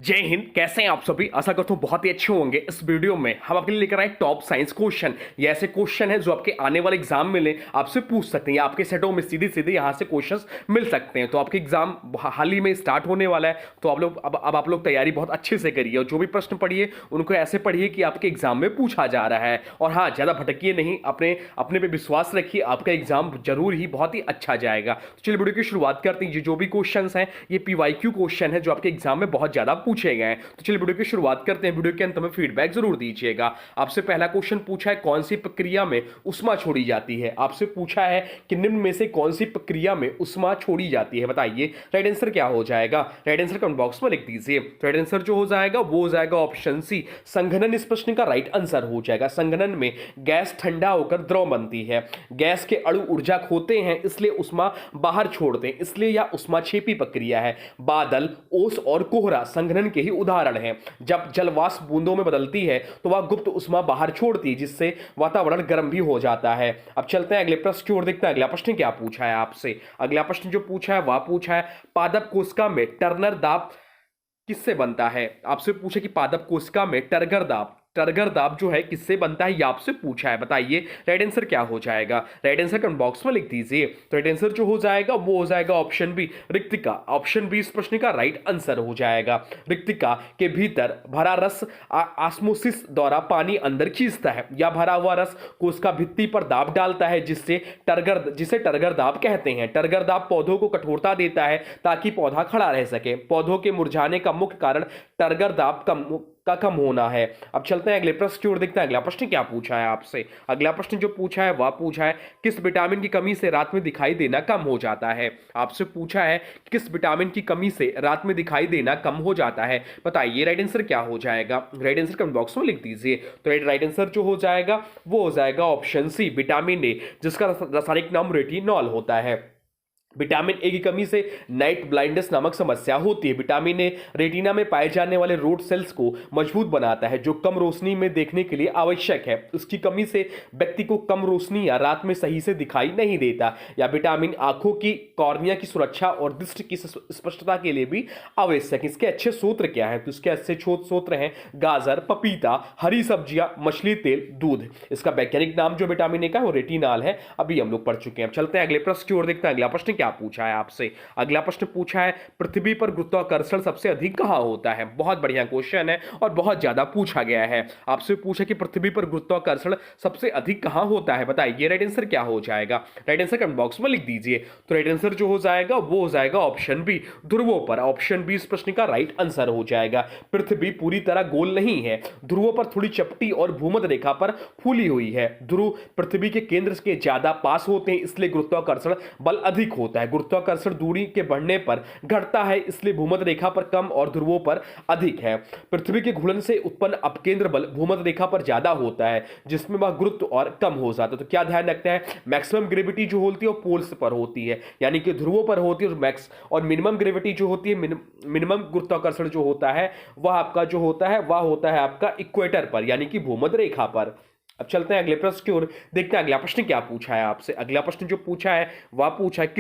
जय हिंद। कैसे हैं आप सभी? आशा करता हूँ बहुत ही अच्छे होंगे। इस वीडियो में हम आपके लिए लेकर आए टॉप साइंस क्वेश्चन। ये ऐसे क्वेश्चन हैं जो आपके आने वाले एग्जाम में ले आपसे पूछ सकते हैं या आपके सेटों में सीधे सीधे यहाँ से क्वेश्चंस मिल सकते हैं। तो आपके एग्जाम हाल ही में स्टार्ट होने वाला है, तो आप लोग अब आप लोग तैयारी बहुत अच्छे से करिए और जो भी प्रश्न पढ़िए उनको ऐसे पढ़िए कि आपके एग्जाम में पूछा जा रहा है। और हाँ, ज़्यादा भटकिए नहीं, अपने अपने पे विश्वास रखिए, आपका एग्जाम जरूर ही बहुत ही अच्छा जाएगा। तो चलिए वीडियो की शुरुआत करते हैं। जो भी क्वेश्चन हैं ये PYQ क्वेश्चन है जो आपके एग्जाम में बहुत ज़्यादा पूछे गए हैं। तो चलिए वीडियो की शुरुआत करते हैं। वीडियो के अंत में फीडबैक जरूर दीजिएगा। आपसे पहला क्वेश्चन पूछा है कौन सी प्रक्रिया में उष्मा छोड़ी जाती है। आपसे पूछा है कि निम्न में से कौन सी प्रक्रिया में उष्मा छोड़ी जाती है, बताइए। राइट आंसर क्या हो जाएगा? राइट आंसर कमेंट बॉक्स में लिख दीजिए। राइट आंसर जो हो जाएगा वो हो जाएगा ऑप्शन सी, संघनन। इस प्रश्न का राइट आंसर हो जाएगा। संघनन में गैस ठंडा होकर द्रव बनती है। गैस के अणु ऊर्जा खोते हैं इसलिए उष्मा बाहर छोड़ते हैं, इसलिए यह उष्माक्षेपी प्रक्रिया है। बादल, ओस और कोहरा संघनन के ही उदाहरण है। जब जलवाष्प बूंदों में बदलती है तो वह गुप्त उष्मा बाहर छोड़ती है जिससे वातावरण गर्म भी हो जाता है। अब चलते हैं अगले प्रश्न की ओर, देखते हैं अगला प्रश्न क्या पूछा है आपसे। अगला प्रश्न जो पूछा है वह पूछा है पादप कोशिका में टर्नर दाब किससे बनता है। आपसे पूछे कि पादप कोशिका में टर्गर दाब जो है किससे बनता है, ये आपसे पूछा है, बताइए। राइट आंसर क्या हो जाएगा? राइट आंसर कमेंट बॉक्स में लिख दीजिए। तो राइट आंसर जो हो जाएगा वो हो जाएगा ऑप्शन बी, रिक्तिका। ऑप्शन बी इस प्रश्न का राइट आंसर हो जाएगा। रिक्तिका के भीतर भरा रस ऑस्मोसिस द्वारा पानी अंदर खींचता है या भरा हुआ रस कोशिका भित्ति पर दाब डालता है जिससे टर्गर दाब कहते हैं। टर्गर दाब पौधों को कठोरता देता है ताकि पौधा खड़ा रह सके। पौधों के मुरझाने का मुख्य कारण टर्गर दाब कम होना है। अब चलते हैं अगले प्रश्न की ओर, देखते हैं अगला प्रश्न क्या पूछा है आपसे। अगला प्रश्न जो पूछा है वह पूछा है किस विटामिन की कमी से रात में दिखाई देना कम हो जाता है। आपसे पूछा है किस विटामिन की कमी से रात में दिखाई देना कम हो जाता है, बताइए। राइट आंसर क्या हो जाएगा? राइट आंसर कमेंट बॉक्स में लिख दीजिए। तो राइट आंसर जो हो जाएगा वो हो जाएगा ऑप्शन सी, विटामिन ए, जिसका रासायनिक नाम रेटिनॉल होता है। विटामिन ए की कमी से नाइट ब्लाइंडनेस नामक समस्या होती है। विटामिन ए रेटिना में पाए जाने वाले रोड सेल्स को मजबूत बनाता है जो कम रोशनी में देखने के लिए आवश्यक है। उसकी कमी से व्यक्ति को कम रोशनी या रात में सही से दिखाई नहीं देता। या विटामिन आंखों की कॉर्निया की सुरक्षा और दृष्टि की स्पष्टता के लिए भी आवश्यक। इसके अच्छे सूत्र क्या है? तो इसके अच्छे सूत्र हैं गाजर, पपीता, हरी सब्जियां, मछली तेल, दूध। इसका वैज्ञानिक नाम जो विटामिन ए का वो रेटिनॉल है, अभी हम लोग पढ़ चुके हैं। अब चलते हैं अगले प्रश्न की ओर, देखते हैं अगला प्रश्न क्या पूछा है आपसे। अगला प्रश्न पूछा है पृथ्वी पर गुरुत्वाकर्षण सबसे अधिक कहां होता है। बहुत बढ़िया क्वेश्चन है और बहुत ज्यादा पूछा गया है। आपसे पूछा कि पृथ्वी पर गुरुत्वाकर्षण सबसे अधिक कहां होता है, बताइए। राइट आंसर क्या हो जाएगा? राइट आंसर कमेंट बॉक्स में लिख दीजिए। तो राइट आंसर जो हो जाएगा वो हो जाएगा ऑप्शन बी, ध्रुवों पर। ऑप्शन बी इस प्रश्न का राइट आंसर हो जाएगा। पृथ्वी पूरी तरह गोल नहीं है, ध्रुवों पर थोड़ी चपटी और भूमध्य रेखा पर फूली हुई है। ध्रुव पृथ्वी के केंद्र के ज्यादा पास होते हैं इसलिए गुरुत्वाकर्षण बल अधिक होता है। गुरुत्वाकर्षण दूरी के बढ़ने पर घटता है इसलिए भूमध्य रेखा पर कम और ध्रुवों पर अधिक है। पृथ्वी के घूर्णन से उत्पन्न अपकेंद्र बल भूमध्य रेखा पर ज्यादा होता है जिसमें वह गुरुत्व और कम हो जाता है। तो क्या ध्यान रखते हैं? मैक्सिमम ग्रेविटी जो होती है वो पोल्स पर होती है, यानी कि ध्रुवों पर होती है। और मिनिमम ग्रेविटी जो होती है, मिनिमम गुरुत्वाकर्षण जो होता है वह आपका जो होता है वह होता है आपका इक्वेटर पर, यानी कि भूमध्य रेखा पर। अब चलते हैं अगले प्रश्न की ओर, देखते हैं अगला प्रश्न क्या पूछा है आपसे। अगला प्रश्न जो पूछा है वह पूछा है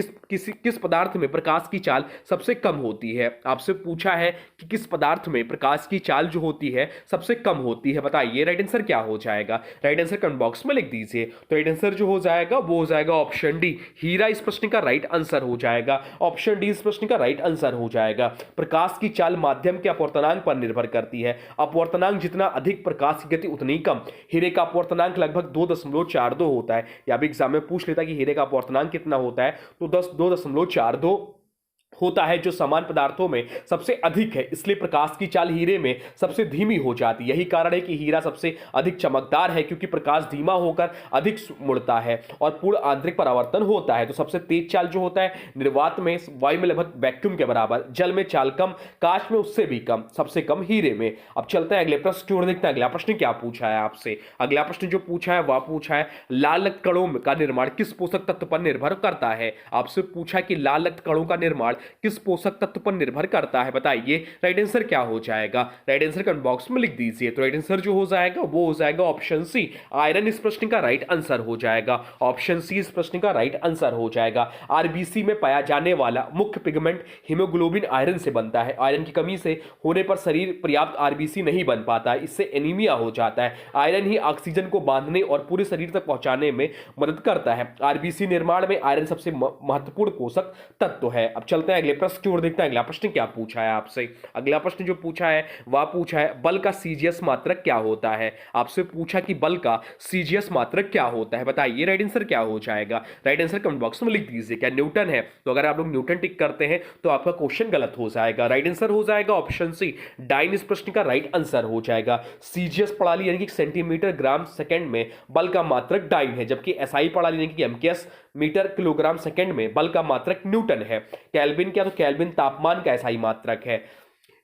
किस पदार्थ में प्रकाश की चाल सबसे कम होती है। आपसे पूछा है कि किस पदार्थ में प्रकाश की चाल जो होती है सबसे कम होती है, बताइए। राइट आंसर क्या हो जाएगा? राइट आंसर कमेंट बॉक्स में लिख दीजिए। तो राइट आंसर जो हो जाएगा वो हो जाएगा ऑप्शन डी, हीरा। इस प्रश्न का राइट आंसर हो जाएगा। ऑप्शन डी इस प्रश्न का राइट आंसर हो जाएगा। प्रकाश की चाल माध्यम के अपवर्तनांक पर निर्भर करती है। अपवर्तनांक जितना अधिक, प्रकाश की गति उतनी कम। हीरे का अपवर्तनांक लगभग 2.42 होता है। या भी एग्जाम में पूछ लेता है कि हीरे का अपवर्तनांक कितना होता है, तो 2.42 होता है, जो समान पदार्थों में सबसे अधिक है। इसलिए प्रकाश की चाल हीरे में सबसे धीमी हो जाती है। यही कारण है कि हीरा सबसे अधिक चमकदार है, क्योंकि प्रकाश धीमा होकर अधिक मुड़ता है और पूर्ण आंतरिक परावर्तन होता है। तो सबसे तेज चाल जो होता है निर्वात में, वायु में लगभग वैक्यूम के बराबर, जल में चाल कम, कांच में उससे भी कम, सबसे कम हीरे में। अब चलते हैं अगले प्रश्न की ओर, देखते हैं अगला प्रश्न क्या पूछा है आपसे। अगला प्रश्न जो पूछा है वह पूछा है लाल रक्त कणों का निर्माण किस पोषक तत्व पर निर्भर करता है। आपसे पूछा कि लाल रक्त कणों का निर्माण किस पोषक तत्व पर निर्भर करता है? बताइए राइट आंसर क्या हो जाएगा? राइट आंसर कमेंट बॉक्स में लिख दीजिए। तो राइट आंसर जो हो जाएगा वो हो जाएगा ऑप्शन सी, आयरन इस प्रश्न का राइट आंसर हो जाएगा। ऑप्शन सी इस प्रश्न का राइट आंसर हो जाएगा। आरबीसी में पाया जाने वाला मुख्य पिगमेंट हीमोग्लोबिन आयरन से बनता है। आयरन की कमी से होने पर शरीर पर्याप्त आरबीसी नहीं बन पाता, इससे एनीमिया हो जाता है। आयरन ही ऑक्सीजन को बांधने और पूरे शरीर तक पहुंचाने में मदद करता है। आरबीसी निर्माण में आयरन सबसे महत्वपूर्ण पोषक तत्व है। अब चलते हैं अगले प्रश्न की ओर, देखते हैं अगला प्रश्न क्या पूछा है आपसे। अगला प्रश्न जो पूछा है वह पूछा है बल का सीजीएस मात्रक क्या होता है? आपसे पूछा कि बल का सीजीएस मात्रक क्या होता है, बताइए राइट आंसर क्या हो जाएगा? राइट आंसर कमेंट बॉक्स में लिख दीजिए। क्या न्यूटन है? तो अगर आप लोग न्यूटन टिक करते हैं तो आपका क्वेश्चन गलत हो जाएगा। राइट आंसर हो जाएगा ऑप्शन सी, डाइन इस प्रश्न का राइट आंसर हो जाएगा। सीजीएस प्रणाली यानी कि सेंटीमीटर ग्राम सेकंड में बल का मात्रक डाइन है, जबकि एसआई प्रणाली यानी कि एमकेएस मीटर किलोग्राम सेकंड में बल का मात्रक न्यूटन है। केल्विन क्या? तो केल्विन तापमान का एसआई मात्रक है।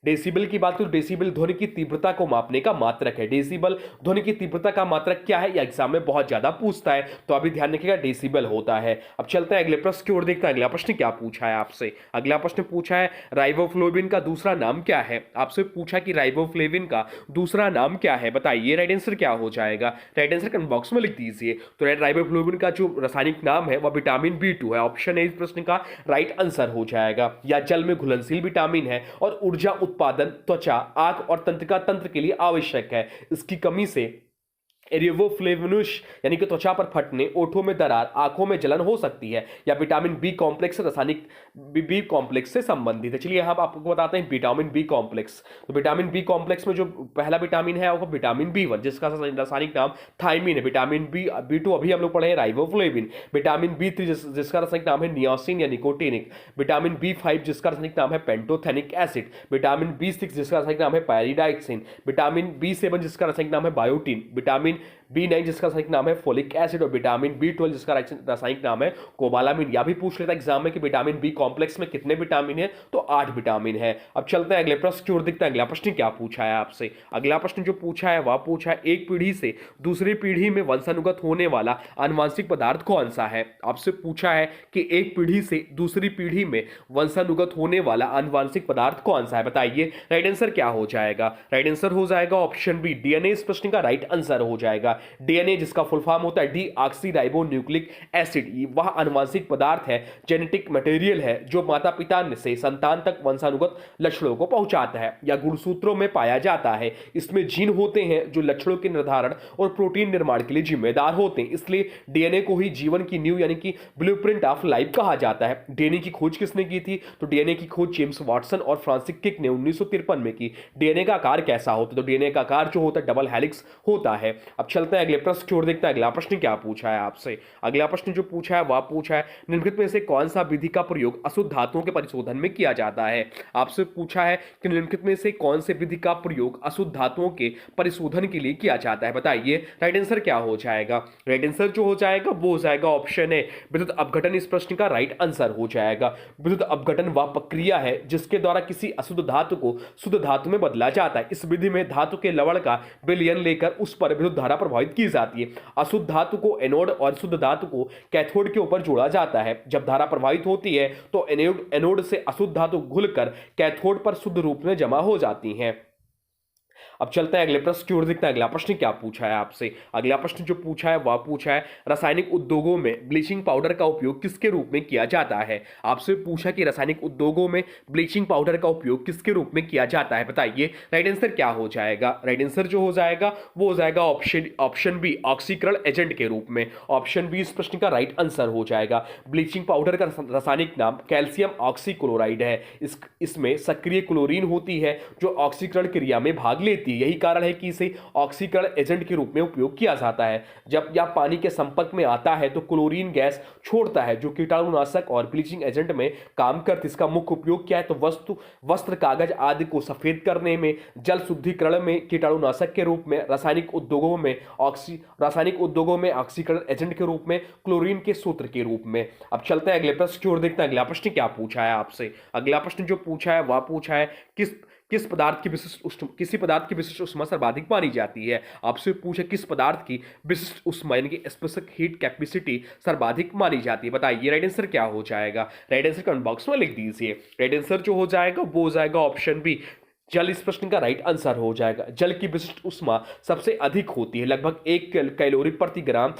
डेसिबल की बात करें, डेसिबल ध्वनि की तीव्रता को मापने का मात्रक है। डेसिबल ध्वनि की तीव्रता का मात्रक क्या है? यह एग्जाम में बहुत ज्यादा पूछता है, तो अभी ध्यान रखिएगा डेसिबल होता है। अब चलते हैं अगले प्रश्न की ओर, देखते हैं अगला प्रश्न क्या पूछा है आपसे। अगला प्रश्न पूछा है राइबोफ्लेविन का दूसरा नाम क्या है? आपसे पूछा कि राइबोफ्लेविन का दूसरा नाम क्या है, बताइए राइट आंसर क्या हो जाएगा? राइट आंसर कमेंट बॉक्स में लिख दीजिए। तो राइबोफ्लेविन का जो रासायनिक नाम है वह विटामिन बी2 है। ऑप्शन ए इस प्रश्न का राइट आंसर हो जाएगा। या जल में घुलनशील विटामिन है और ऊर्जा उत्पादन त्वचा, आंख और तंत्रिका तंत्र के लिए आवश्यक है। इसकी कमी से एरियोफ्लेविनुस यानी कि त्वचा पर फटने, ओठों में दरार, आंखों में जलन हो सकती है। या विटामिन बी कॉम्प्लेक्स रासायनिक बी कॉम्प्लेक्स से संबंधित है। चलिए हम आपको बताते हैं विटामिन बी कॉम्प्लेक्स। तो विटामिन बी कॉम्प्लेक्स में जो पहला विटामिन है वो विटामिन बी1 जिसका रासायनिक नाम थायमिन है। विटामिन बी2 अभी हम लोग पढ़े हैं राइबोफ्लेविन। विटामिन बी3 जिसका रासायनिक नाम है नियासिन या निकोटिनिक। विटामिन बी5 जिसका रासायनिक नाम है पेंटोथेनिक एसिड। विटामिन बी6 जिसका रासायनिक नाम है पैरिडाइक्सिन। विटामिन बी7 जिसका रासायनिक नाम है बायोटिन। विटामिन बी9 जिसका रासायनिक नाम है फोलिक एसिड। और विटामिन बी12 जिसका रासायनिक नाम है कोबालामिन। या भी पूछ लेता एग्जाम में कि विटामिन बी कॉम्प्लेक्स में कितने विटामिन है, तो 8 विटामिन है। अब चलते हैं अगले प्रश्न की ओर, देखते हैं अगला प्रश्न क्या पूछा है आपसे। अगला प्रश्न जो पूछा है वह पूछा है एक पीढ़ी से दूसरी पीढ़ी में वंशानुगत होने वाला आनुवांशिक पदार्थ कौन सा है? आपसे पूछा है कि एक पीढ़ी से दूसरी पीढ़ी में वंशानुगत होने वाला आनुवांशिक पदार्थ कौन सा है, बताइए राइट आंसर क्या हो जाएगा? राइट आंसर हो जाएगा ऑप्शन बी, डीएनए इस प्रश्न का राइट आंसर हो जाएगा। डीएनए जिसका फुल फॉर्म होता है डीऑक्सीराइबोन्यूक्लिक एसिड, वह आनुवांशिक पदार्थ है, जेनेटिक मटेरियल है जो माता पिता से संतान तक वंशानुगत लक्षणों को पहुंचाता है या गुणसूत्रों में पाया जाता है। इसमें जीन होते हैं जो लक्षणों के निर्धारण और प्रोटीन निर्माण के लिए जिम्मेदार होते हैं। इसलिए डीएनए को ही जीवन की नींव यानी कि ब्लूप्रिंट ऑफ लाइफ कहा जाता है। डीएनए की खोज किसने की थी? तो डीएनए की खोज जेम्स वाटसन और फ्रांसिस किक ने 1953 में की। डीएनए का आकार कैसा होता है? तो डीएनए का आकार जो होता है डबल हेलिक्स होता है। अब चलते हैं अगले प्रश्न की ओर, देखते हैं अगला प्रश्न क्या पूछा है आपसे। अगला प्रश्न जो पूछा है वह पूछा है निम्नलिखित में से कौन सा विधि का प्रयोग अशुद्ध धातुओं के परिशोधन में किया जाता है? आपसे पूछा है कि निम्नलिखित में से कौन से विधि का प्रयोग अशुद्ध धातुओं के परिशोधन के लिए किया जाता है, बताइए राइट आंसर क्या हो जाएगा? राइट आंसर जो हो जाएगा वो हो जाएगा ऑप्शन ए, विद्युत अपघटन इस प्रश्न का राइट आंसर हो जाएगा। विद्युत अपघटन वह प्रक्रिया है जिसके द्वारा किसी अशुद्ध धातु को शुद्ध धातु में बदला जाता है। इस विधि में धातु के लवण का विलयन लेकर उस पर विद्युत धारा प्रभावित की जाती है। अशुद्ध धातु को एनोड और शुद्ध धातु को कैथोड के ऊपर जोड़ा जाता है। जब धारा प्रवाहित होती है तो एनोड से अशुद्ध धातु घुलकर कैथोड पर शुद्ध रूप में जमा हो जाती हैं। अब चलते हैं अगले प्रश्न की ओर, देखते हैं अगला प्रश्न क्या पूछा है आपसे। अगला प्रश्न जो पूछा है वह पूछा है रासायनिक उद्योगों में ब्लीचिंग पाउडर का उपयोग किसके रूप में किया जाता है? आपसे पूछा कि रासायनिक उद्योगों में ब्लीचिंग पाउडर का उपयोग किसके रूप में किया जाता है, बताइए राइट आंसर क्या हो जाएगा? राइट आंसर जो हो जाएगा वो हो जाएगा ऑप्शन बी, ऑक्सीकरण एजेंट के रूप में। ऑप्शन बी इस प्रश्न का राइट आंसर हो जाएगा। ब्लीचिंग पाउडर का रासायनिक नाम कैल्शियम ऑक्सीक्लोराइड है। इसमें सक्रिय क्लोरीन होती है जो ऑक्सीकरण क्रिया में भाग लेती है। यही कारण है कि इसे ऑक्सीकरण एजेंट के रूप में उपयोग किया जाता है। जब यह पानी के संपर्क में आता है तो क्लोरीन गैस छोड़ता है जो कीटाणुनाशक और ब्लीचिंग एजेंट में काम करती है। इसका मुख्य उपयोग क्या है? तो वस्त्र, कागज आदि को सफेद करने में, जल शुद्धिकरण में कीटाणुनाशक के रूप में, रासायनिक उद्योगों में ऑक्सीकरण एजेंट के रूप में, क्लोरीन के सूत्र के रूप में। अब चलते हैं अगले प्रश्न की ओर, देखते हैं अगला प्रश्न क्या पूछा है आपसे। अगला प्रश्न जो पूछा है वह पूछा है किसी पदार्थ की विशिष्ट ऊष्मा सर्वाधिक मानी जाती है। आपसे पूछे किस पदार्थ की विशिष्ट ऊष्मा यानी कि स्पेसिफिक हीट कैपेसिटी सर्वाधिक मानी जाती है, बताइए राइट आंसर क्या हो जाएगा। राइट आंसर कमेंट बॉक्स में लिख दीजिए। राइट आंसर जो हो जाएगा वो हो जाएगा ऑप्शन बी, जल इस प्रश्न का राइट आंसर हो जाएगा। जल की विशिष्ट ऊष्मा सबसे अधिक होती है, लगभग 1 कैलोरी प्रति ग्राम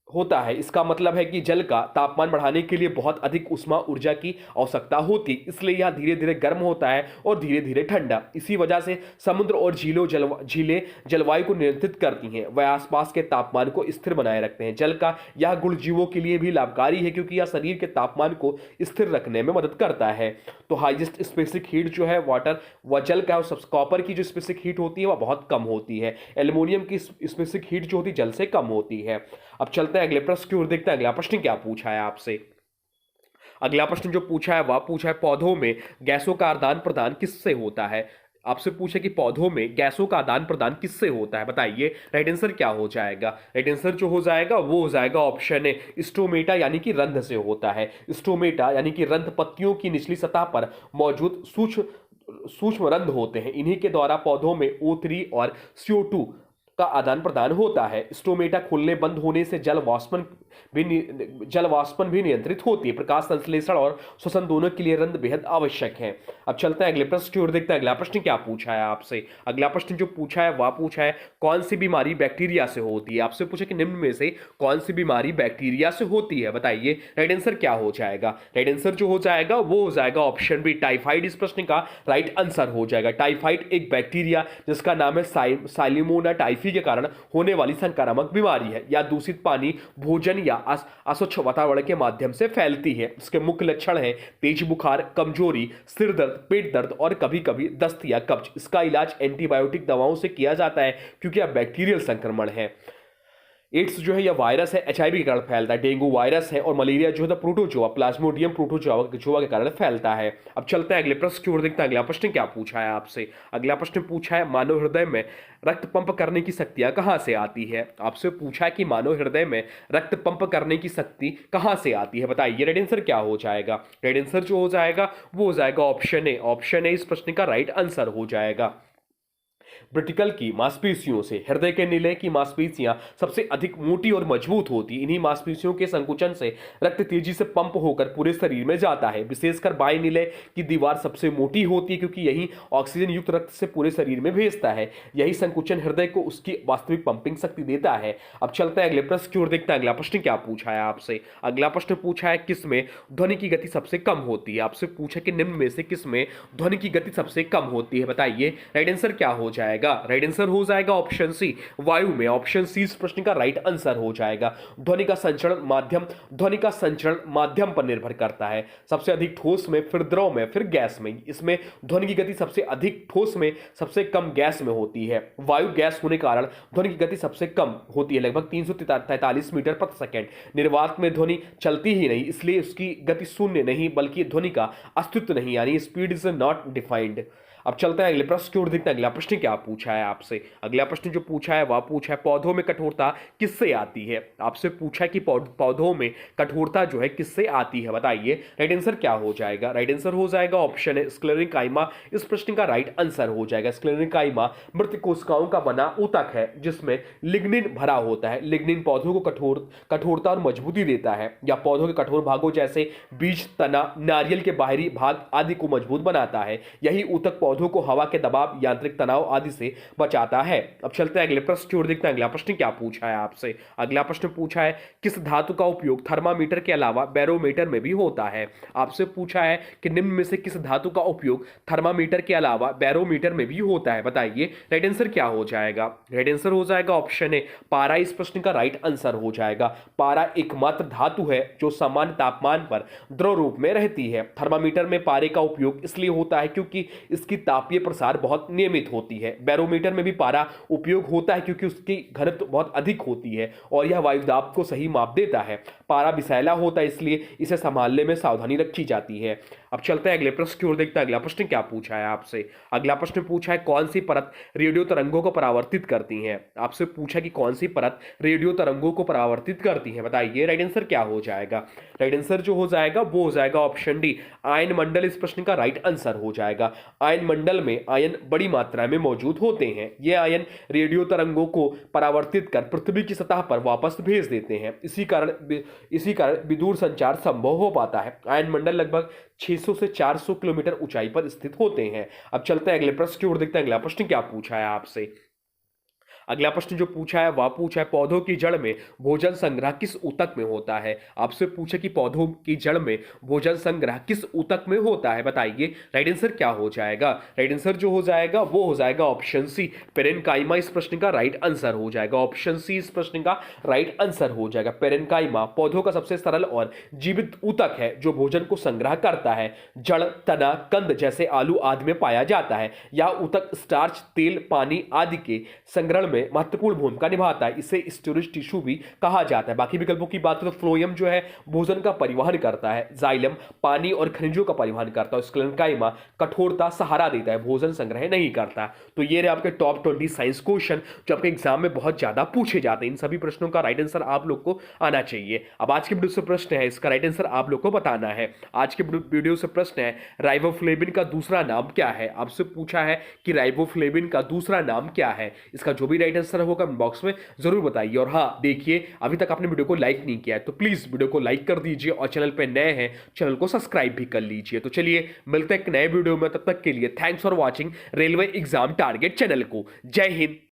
होता है। इसका मतलब है कि जल का तापमान बढ़ाने के लिए बहुत अधिक ऊष्मा ऊर्जा की आवश्यकता होती है, इसलिए यह धीरे धीरे गर्म होता है और धीरे धीरे ठंडा। इसी वजह से समुद्र और झीलें जलवायु को नियंत्रित करती हैं, वह आसपास के तापमान को स्थिर बनाए रखते हैं। जल का यह गुण जीवों के लिए भी लाभकारी है, क्योंकि यह शरीर के तापमान को स्थिर रखने में मदद करता है। तो हाईएस्ट स्पेसिफिक हीट जो है वाटर व जल का, कॉपर की जो स्पेसिफिक हीट होती है वह बहुत कम होती है। एल्युमिनियम की स्पेसिफिक हीट जो होती है जल से कम होती है। अब चलते हैं अगले प्रश्न की ओर, देखते हैं अगला प्रश्न क्या पूछा है आपसे। अगला प्रश्न जो पूछा है वह पूछा है पौधों में गैसों का आदान प्रदान किससे होता है। आपसे पूछे कि पौधों में गैसों का आदान प्रदान किससे होता है, बताइए राइट आंसर क्या हो जाएगा। राइट आंसर जो हो जाएगा वो हो जाएगा ऑप्शन ए, स्टोमेटा यानी कि रंध्र से होता है। स्टोमेटा यानी कि रंध्र पत्तियों की निचली सतह पर मौजूद सूक्ष्म रंध्र होते हैं। इन्हीं के द्वारा पौधों में O3 और CO2 का आदान प्रदान होता है। स्टोमेटा खुलने बंद होने से जल वाष्पन भी नियंत्रित होती है। प्रकाश संश्लेषण और श्वसन दोनों के लिए रंध्र बेहद आवश्यक है। अब चलते हैं अगले प्रश्न की ओर, देखते हैं अगला प्रश्न क्या पूछा है आपसे। अगला प्रश्न जो पूछा है वह पूछा है कौन सी बीमारी बैक्टीरिया से होती है। आपसे पूछा कि निम्न में से कौन सी बीमारी बैक्टीरिया से होती है, बताइए राइट आंसर क्या हो जाएगा। राइट आंसर जो हो जाएगा वो हो जाएगा ऑप्शन बी, टाइफाइड इस प्रश्न का राइट आंसर हो जाएगा। टाइफाइड एक बैक्टीरिया जिसका नाम है साइलिमोना टाइफी के कारण होने वाली संक्रामक बीमारी है। या दूषित पानी, भोजन या अस्वच्छ वातावरण के माध्यम से फैलती है। इसके मुख्य लक्षण हैं तेज बुखार, कमजोरी, सिर दर्द, पेट दर्द और कभी कभी दस्त या कब्ज। इसका इलाज एंटीबायोटिक दवाओं से किया जाता है, क्योंकि यह बैक्टीरियल संक्रमण है। एड्स जो है यह वायरस है, HIV के कारण फैलता है। डेंगू वायरस है और मलेरिया जो है प्रोटोजोआ, प्लाज्मोडियम प्रोटोजोआ के कारण फैलता है। अब चलते हैं अगले प्रश्न की ओर, देखते हैं अगला प्रश्न क्या पूछा है आपसे। अगला प्रश्न पूछा है मानव हृदय में रक्त पंप करने की शक्तियां कहां से आती है। आपसे पूछा है कि मानव हृदय में रक्त पंप करने की शक्ति कहां से आती है, बताइए राइट आंसर क्या हो जाएगा। राइट आंसर जो हो जाएगा वो हो जाएगा ऑप्शन ए। ऑप्शन ए इस प्रश्न का राइट आंसर हो जाएगा। ब्रिटिकल की मांसपेशियों से हृदय के निलय की मांसपेशियां सबसे अधिक मोटी और मजबूत होती। इन्हीं मांसपेशियों के संकुचन से रक्त तेजी से पंप होकर पूरे शरीर में जाता है। विशेषकर बाएं निलय की दीवार सबसे मोटी होती है, क्योंकि यही ऑक्सीजन युक्त रक्त से पूरे शरीर में भेजता है। यही संकुचन हृदय को उसकी वास्तविक पंपिंग शक्ति देता है। अब चलते हैं अगले प्रश्न की ओर, देखते हैं अगला प्रश्न क्या पूछा है आपसे। अगला प्रश्न पूछा है किसमें ध्वनि की गति सबसे कम होती है। आपसे पूछा कि निम्न में से किसमें ध्वनि की गति सबसे कम होती है, बताइए राइट आंसर क्या हो जाएगा। राइट आंसर हो जाएगा ऑप्शन सी, वायु में। ऑप्शन सी इस प्रश्न का राइट आंसर हो जाएगा। ध्वनि का संचरण माध्यम पर निर्भर करता है, सबसे अधिक ठोस में, फिर द्रव में, फिर गैस में। इसमें ध्वनि की गति सबसे अधिक ठोस में, सबसे कम गैस में होती है। वायु गैस होने के कारण ध्वनि की गति सबसे कम होती है, लगभग 343 मीटर प्रति सेकेंड। निर्वात में ध्वनि चलती ही नहीं, इसलिए उसकी गति शून्य नहीं बल्कि ध्वनि का अस्तित्व नहीं, यानी स्पीड इज नॉट डिफाइंड। अब चलते हैं अगले प्रश्न की ओर, देखते हैं अगला प्रश्न क्या पूछा है आपसे। अगला प्रश्न जो पूछा है वह पूछा है पौधों में कठोरता किससे आती है। आपसे पूछा है कि पौधों में कठोरता जो है किससे आती है, बताइए राइट आंसर क्या हो जाएगा। राइट आंसर हो जाएगा ऑप्शन है स्क्लेरेंकाइमा इस प्रश्न का राइट आंसर हो जाएगा। स्क्लेरेंकाइमा मृत कोशिकाओं का बना ऊतक है, जिसमें लिग्निन भरा होता है। लिग्निन पौधों को कठोरता और मजबूती देता है, या पौधों के कठोर भागों जैसे बीज, तना, नारियल के बाहरी भाग आदि को मजबूत बनाता है। यही ऊतक पौधों को हवा के दबाव, यांत्रिक तनाव आदि से बचाता है। अब चलते हैं अगले प्रश्न की ओर, देखते हैं अगला प्रश्न क्या पूछा है आपसे। अगला प्रश्न पूछा है किस धातु का उपयोग थर्मामीटर के अलावा बैरोमीटर में भी होता है। आपसे पूछा है कि निम्न में से किस धातु का उपयोग थर्मामीटर के अलावा बैरोमीटर में भी होता है, बताइए राइट आंसर क्या हो जाएगा। राइट आंसर हो जाएगा ऑप्शन ए, पारा इस प्रश्न का राइट आंसर हो जाएगा। पारा एकमात्र धातु है जो सामान्य तापमान पर द्रव रूप में रहती है। थर्मामीटर में पारे का उपयोग इसलिए होता है क्योंकि इसकी तापीय प्रसार बहुत नियमित होती है। बैरोमीटर में भी पारा उपयोग होता है क्योंकि उसकी घनत्व बहुत अधिक होती है और यह वायुदाब को सही माप देता है। पारा विषैला होता है, इसलिए इसे संभालने में सावधानी रखी जाती है। अब चलते हैं अगले प्रश्न की ओर, देखते हैं अगला प्रश्न क्या पूछा है आपसे। अगला प्रश्न पूछा है कौन सी परत रेडियो तरंगों को परावर्तित करती है। आपसे पूछा कि कौन सी परत रेडियो तरंगों को परावर्तित करती है, बताइए राइट आंसर क्या हो जाएगा। राइट आंसर जो हो जाएगा वो हो जाएगा ऑप्शन डी, आयन मंडल इस प्रश्न का राइट आंसर हो जाएगा। आयन वायुमंडल में आयन बड़ी मात्रा में मौजूद होते हैं। ये आयन रेडियो तरंगों को परावर्तित कर पृथ्वी की सतह पर वापस भेज देते हैं। इसी कारण विदूर संचार संभव हो पाता है। आयन मंडल लगभग 600 से 400 किलोमीटर ऊंचाई पर स्थित होते हैं। अब चलते हैं अगले प्रश्न की ओर, देखते हैं अगला प्रश्न क्या पूछा है आपसे। अगला प्रश्न जो पूछा है वह पूछा है पौधों की जड़ में भोजन संग्रह किस ऊतक में होता है। आपसे पूछे कि पौधों की जड़ में भोजन संग्रह किस ऊतक में होता है, बताइए राइट आंसर क्या हो जाएगा। राइट आंसर जो हो जाएगा वो हो जाएगा ऑप्शन सी, पेरेन्काइमा इस प्रश्न का राइट आंसर हो जाएगा। ऑप्शन सी इस प्रश्न का राइट आंसर हो जाएगा। पेरेन्काइमा पौधों का सबसे सरल और जीवित ऊतक है जो भोजन को संग्रह करता है। जड़, तना, कंद जैसे आलू आदि में पाया जाता है। यह ऊतक स्टार्च, तेल, पानी आदि के संग्रहण में महत्वपूर्ण भूमिका निभाता है। इसे स्टोरेज टिश्यू भी कहा जाता है। बाकी विकल्पों की बात करें तो फ्लोएम जो है भोजन का परिवहन करता है, जाइलम पानी और खनिजों का परिवहन करता है, स्क्लेरेन्काइमा कठोरता सहारा देता है, भोजन संग्रह नहीं करता। तो ये रहे आपके टॉप 20 साइंस क्वेश्चन जो आपके एग्जाम में बहुत ज्यादा पूछे जाते हैं। इन सभी प्रश्नों का राइट आंसर आप लोग को आना चाहिए। अब आज के वीडियो से प्रश्न है, इसका राइट आंसर आप लोग को बताना है। आज के वीडियो से प्रश्न है राइबोफ्लेविन का दूसरा नाम क्या है। आपसे पूछा है कि राइबोफ्लेविन का दूसरा नाम क्या है। इसका जो भी राइट आंसर होगा बॉक्स में जरूर बताइए। और हाँ देखिए, अभी तक आपने वीडियो को लाइक नहीं किया है तो प्लीज वीडियो को लाइक कर दीजिए और चैनल पे नए हैं चैनल को सब्सक्राइब भी कर लीजिए। तो चलिए मिलते हैं एक नए वीडियो में, तब तक के लिए thanks for watching railway exam target channel को। जय हिंद।